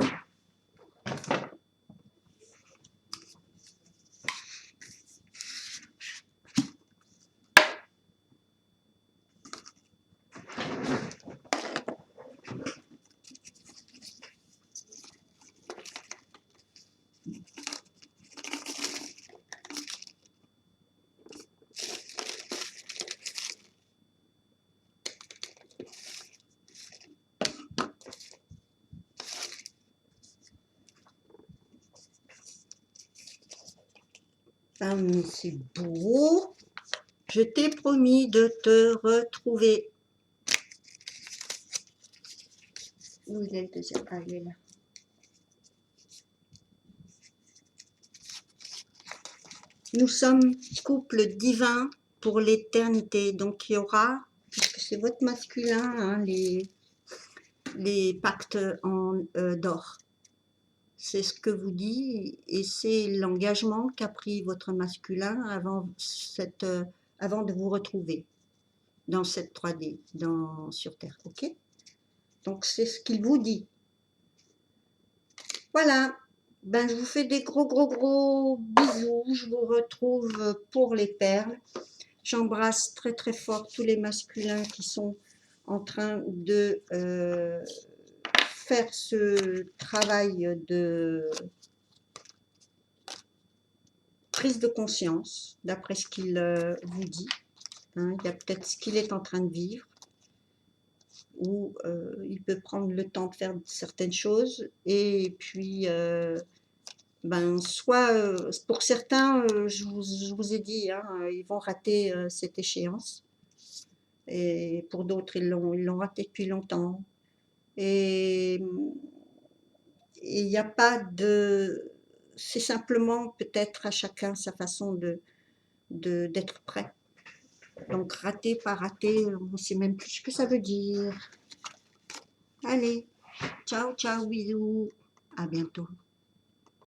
Ah, mais c'est beau. Je t'ai promis de te retrouver. Où il est le deuxième? Ah, il est là. Nous sommes couple divin pour l'éternité. Donc il y aura, puisque c'est votre masculin, hein, les pactes d'or. C'est ce que vous dit et c'est l'engagement qu'a pris votre masculin avant de vous retrouver dans cette 3D, sur Terre. Ok? Donc c'est ce qu'il vous dit. Voilà. Ben, je vous fais des gros bisous. Je vous retrouve pour les perles. J'embrasse très très fort tous les masculins qui sont en train de faire ce travail de prise de conscience, d'après ce qu'il vous dit. Hein, il y a peut-être ce qu'il est en train de vivre, ou il peut prendre le temps de faire certaines choses, et puis ben, soit pour certains, je vous ai dit, hein, ils vont rater cette échéance, et pour d'autres, ils l'ont raté depuis longtemps. Et il n'y a pas de... C'est simplement peut-être à chacun sa façon d'être prêt. Donc raté, pas raté, on ne sait même plus ce que ça veut dire. Allez, ciao, ciao, bisous, à bientôt.